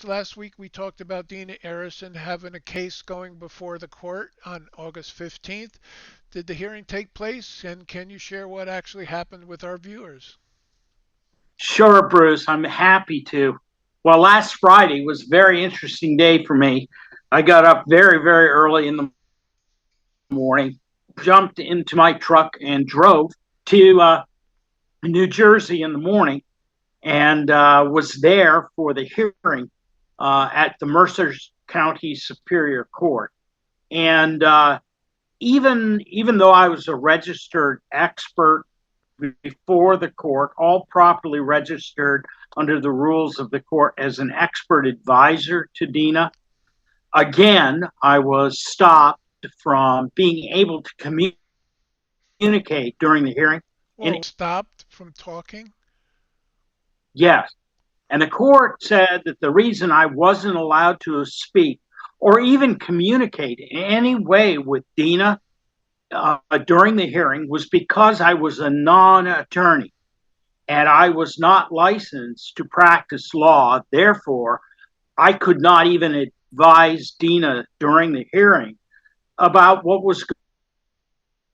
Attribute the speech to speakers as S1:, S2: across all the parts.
S1: Last week we talked about Dena Arrison having a case going before the court on August 15th. Did the hearing take place, and can you share what actually happened with our viewers?
S2: Sure, Bruce. I'm happy to. Well, last Friday was a very interesting day for me. I got up very, very early in the morning, jumped into my truck, and drove to New Jersey in the morning and was there for the hearing at the Mercer County Superior Court. And even though I was a registered expert before the court, all properly registered under the rules of the court as an expert advisor to Dena. Again, I was stopped from being able to communicate during the hearing.
S1: Whoa,
S2: And
S1: stopped from talking?
S2: yes, and the court said that the reason I wasn't allowed to speak or even communicate in any way with Dena during the hearing was because I was a non attorney and I was not licensed to practice law. Therefore, I could not even advise Dena during the hearing about what was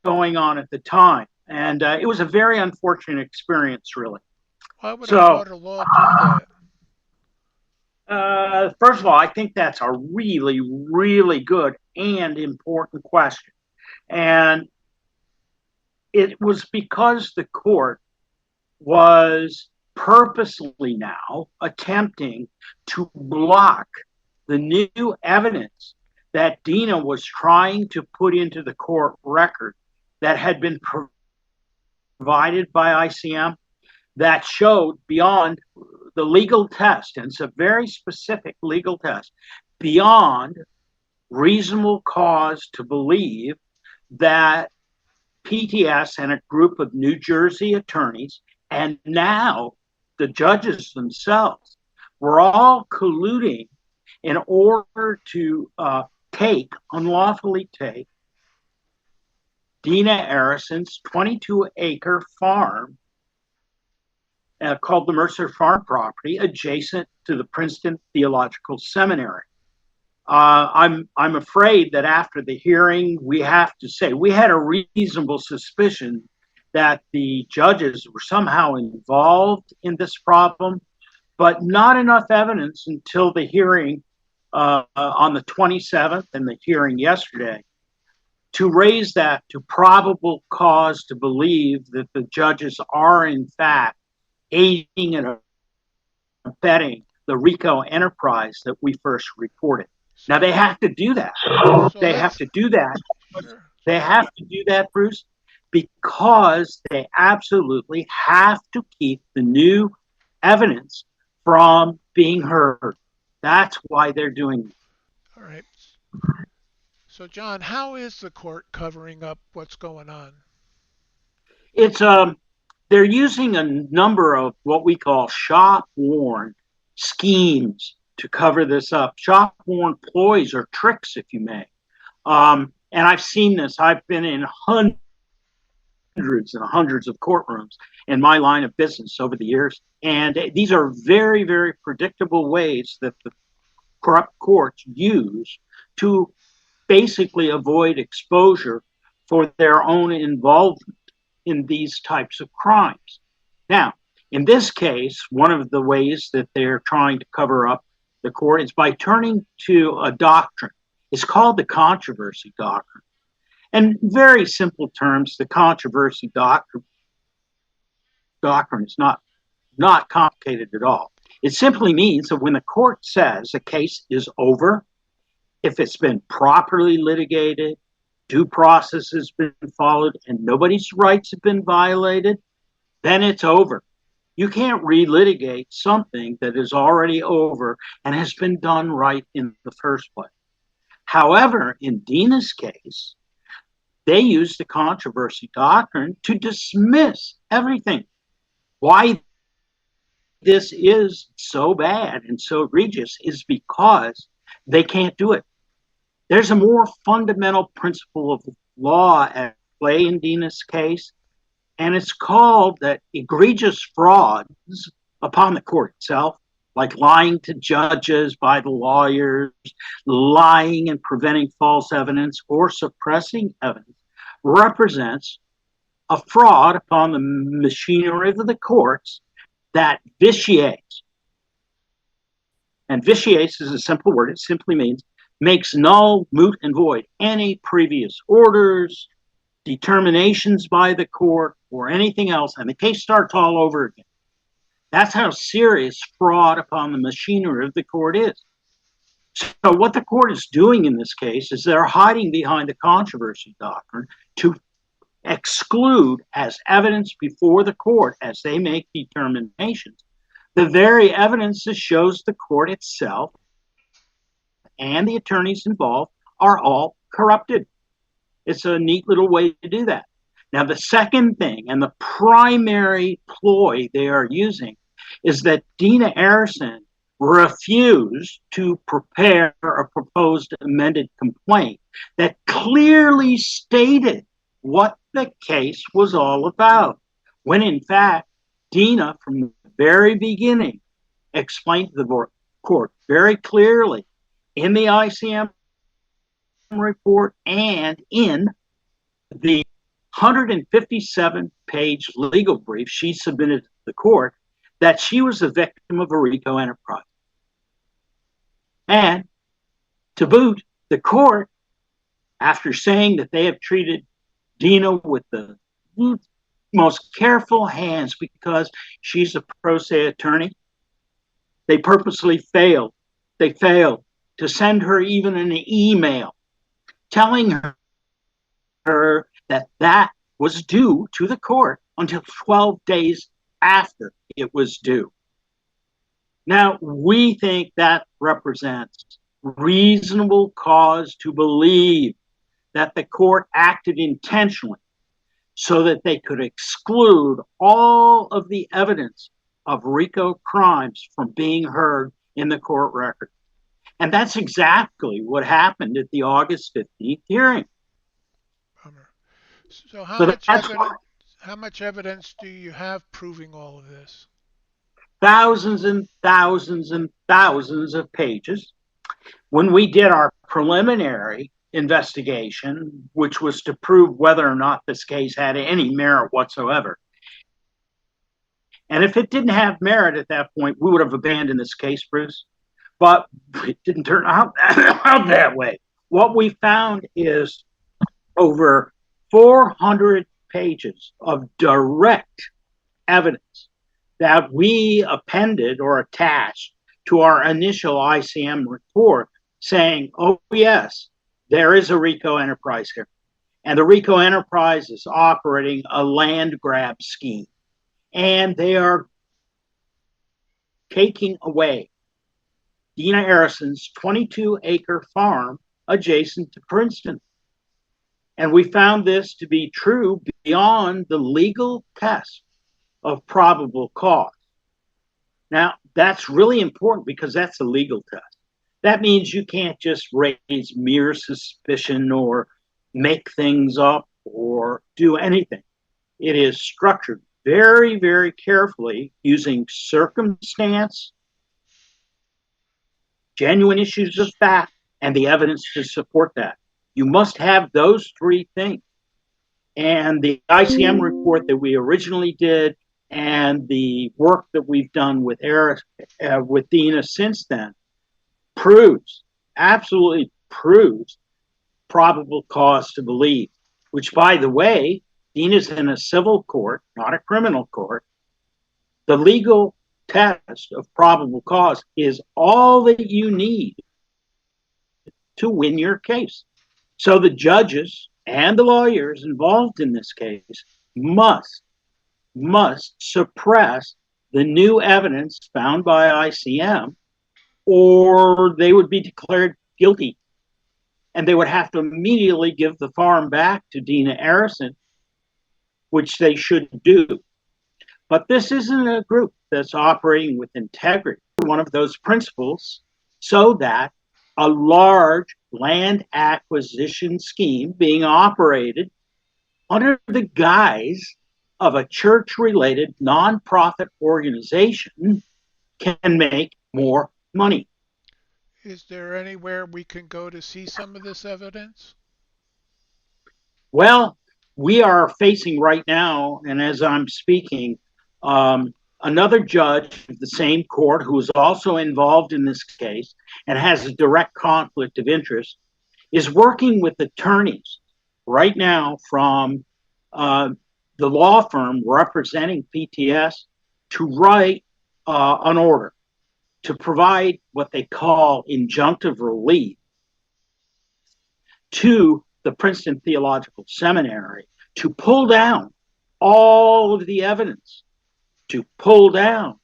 S2: going on at the time. And it was a very unfortunate experience, really.
S1: Why would a
S2: So,
S1: court of law do that?
S2: first of all, I think that's a really, really good and important question. And it was because the court was purposely now attempting to block the new evidence that Dena was trying to put into the court record that had been provided by ICM that showed beyond the legal test, and it's a very specific legal test, beyond reasonable cause to believe that PTS and a group of New Jersey attorneys, and now the judges themselves, were all colluding in order to unlawfully take Dena Arrison's 22-acre farm called the Mercer Farm property adjacent to the Princeton Theological Seminary. I'm afraid that after the hearing, we have to say we had a reasonable suspicion that the judges were somehow involved in this problem, but not enough evidence until the hearing on the 27th and the hearing yesterday to raise that to probable cause to believe that the judges are in fact aiding and abetting the RICO enterprise that we first reported. Now
S1: So,
S2: they have to do that.
S1: so
S2: They have
S1: let's
S2: to do that.
S1: sure.
S2: They have to do that, Bruce, because they absolutely have to keep the new evidence from being heard. That's why they're doing it.
S1: All right. So, John, how is the court covering up what's going on?
S2: It's they're using a number of what we call shop worn schemes to cover this up. Shop worn ploys or tricks, if you may. And I've seen this. I've been in hundreds and hundreds of courtrooms in my line of business over the years. And these are very, very predictable ways that the corrupt courts use to basically avoid exposure for their own involvement in these types of crimes. Now, in this case, one of the ways that they're trying to cover up the court is by turning to a doctrine. It's called the controversy doctrine. In very simple terms, the controversy doctrine is not complicated at all. It simply means that when the court says a case is over, if it's been properly litigated, due process has been followed, and nobody's rights have been violated, then it's over. You can't relitigate something that is already over and has been done right in the first place. However, in Dena's case, they used the controversy doctrine to dismiss everything. Why this is so bad and so egregious is because they can't do it. There's a more fundamental principle of law at play in Dena's case, and it's called that egregious frauds upon the court itself like lying to judges by the lawyers, lying and preventing false evidence, or suppressing evidence, represents a fraud upon the machinery of the courts that vitiates. And vitiates is a simple word. It simply means makes null, moot, and void any previous orders, determinations by the court, or anything else, and the case starts all over again. That's how serious fraud upon the machinery of the court is. So what the court is doing in this case is they're hiding behind the controversy doctrine to exclude as evidence before the court as they make determinations the very evidence that shows the court itself and the attorneys involved are all corrupted. It's a neat little way to do that. Now, the second thing and the primary ploy they are using is that Dena Arrison refused to prepare a proposed amended complaint that clearly stated what the case was all about, when in fact, Dena, from the very beginning, explained to the court very clearly in the ICM report and in the 157-page legal brief she submitted to the court that she was a victim of a RICO enterprise. And to boot, the court, after saying that they have treated Dena with the most careful hands because she's a pro se attorney, they purposely failed. They failed to send her even an email telling her that that was due to the court until 12 days after it was due. Now, we think that represents reasonable cause to believe that the court acted intentionally so that they could exclude all of the evidence of RICO crimes from being heard in the court record. And that's exactly what happened at the August 15th hearing.
S1: So how much evidence do you have proving all of this?
S2: Thousands and thousands and thousands of pages. When we did our preliminary investigation, which was to prove whether or not this case had any merit whatsoever, and if it didn't have merit at that point, we would have abandoned this case, Bruce. But it didn't turn out that way. What we found is over 400 pages of direct evidence that we appended or attached to our initial ICM report saying, oh, yes, there is a RICO enterprise here. And the RICO enterprise is operating a land grab scheme. And they are taking away Dena Arrison's 22-acre farm adjacent to Princeton. And we found this to be true beyond the legal test of probable cause. Now, that's really important because that's a legal test. That means you can't just raise mere suspicion or make things up or do anything. It is structured very, very carefully using circumstance, genuine issues of fact, and the evidence to support that. You must have those three things. And the ICM report that we originally did and the work that we've done with Dena since then absolutely proves probable cause to believe, which, by the way, Dena's in a civil court, not a criminal court. The legal test of probable cause is all that you need to win your case. So the judges and the lawyers involved in this case must suppress the new evidence found by ICM, or they would be declared guilty. And they would have to immediately give the farm back to Dena Arrison, which they should do. But this isn't a group that's operating with integrity. One of those principles, so that a large land acquisition scheme being operated under the guise of a church-related nonprofit organization can make more money.
S1: Is there anywhere we can go to see some of this evidence?
S2: Well, we are facing right now, and as I'm speaking, another judge of the same court who is also involved in this case and has a direct conflict of interest is working with attorneys right now from uh, the law firm representing PTS to write an order to provide what they call injunctive relief to the Princeton Theological Seminary to pull down all of the evidence, to pull down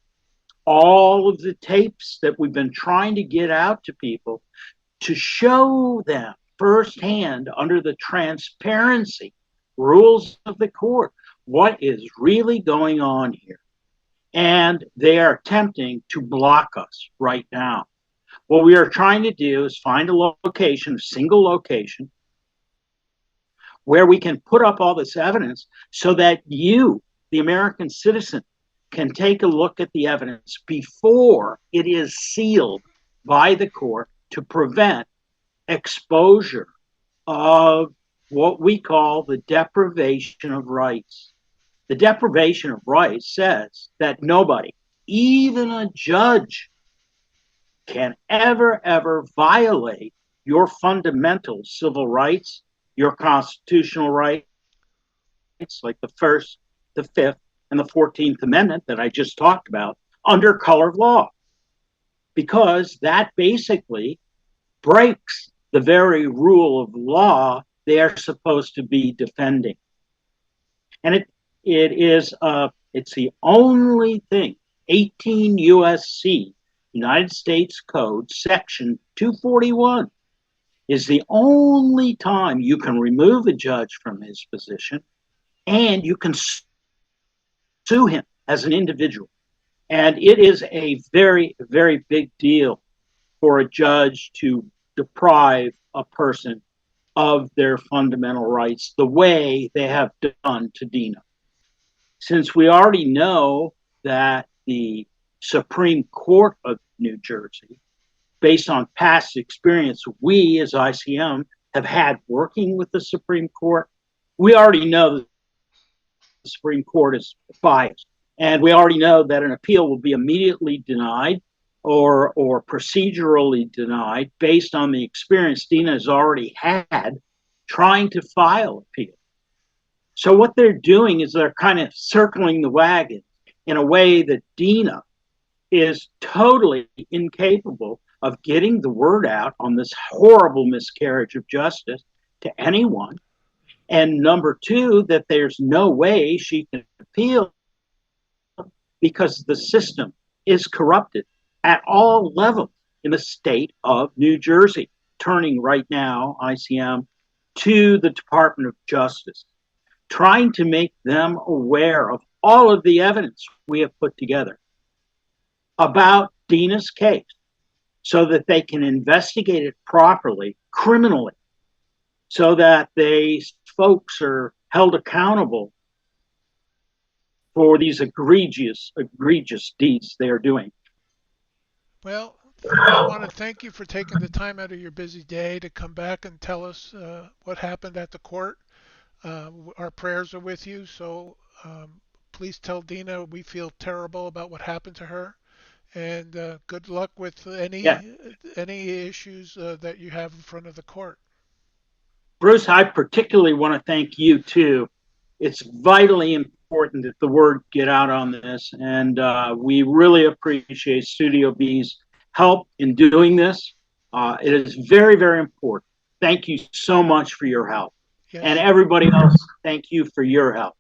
S2: all of the tapes that we've been trying to get out to people, to show them firsthand under the transparency rules of the court what is really going on here. And they are attempting to block us right now. What we are trying to do is find a location, a single location, where we can put up all this evidence so that you, the American citizen, can take a look at the evidence before it is sealed by the court to prevent exposure of what we call the deprivation of rights. The deprivation of rights says that nobody, even a judge, can ever violate your fundamental civil rights, your constitutional rights, like the First, the Fifth, and the 14th Amendment that I just talked about, under color of law, because that basically breaks the very rule of law they are supposed to be defending. And it's the only thing, 18 USC, United States Code, Section 241, is the only time you can remove a judge from his position and you can sue him as an individual. And it is a very big deal for a judge to deprive a person of their fundamental rights the way they have done to Dena. Since we already know that the Supreme Court of New Jersey, based on past experience we as ICM have had working with the Supreme Court, we already know that the Supreme Court is biased. And we already know that an appeal will be immediately denied or procedurally denied based on the experience Dena has already had trying to file appeal. So what they're doing is they're kind of circling the wagon in a way that Dena is totally incapable of getting the word out on this horrible miscarriage of justice to anyone. And number two, that there's no way she can appeal because the system is corrupted at all levels in the state of New Jersey, turning right now, ICM, to the Department of Justice, trying to make them aware of all of the evidence we have put together about Dena's case so that they can investigate it properly, criminally, so that these folks are held accountable for these egregious deeds they are doing.
S1: Well, I want to thank you for taking the time out of your busy day to come back and tell us what happened at the court. Our prayers are with you, so please tell Dena we feel terrible about what happened to her, and good luck with
S2: Yeah.
S1: any issues that you have in front of the court.
S2: Bruce, I particularly want to thank you too. It's vitally important that the word get out on this, and we really appreciate Studio B's help in doing this. It is very important. Thank you so much for your help.
S1: Yes.
S2: And everybody else, thank you for your help.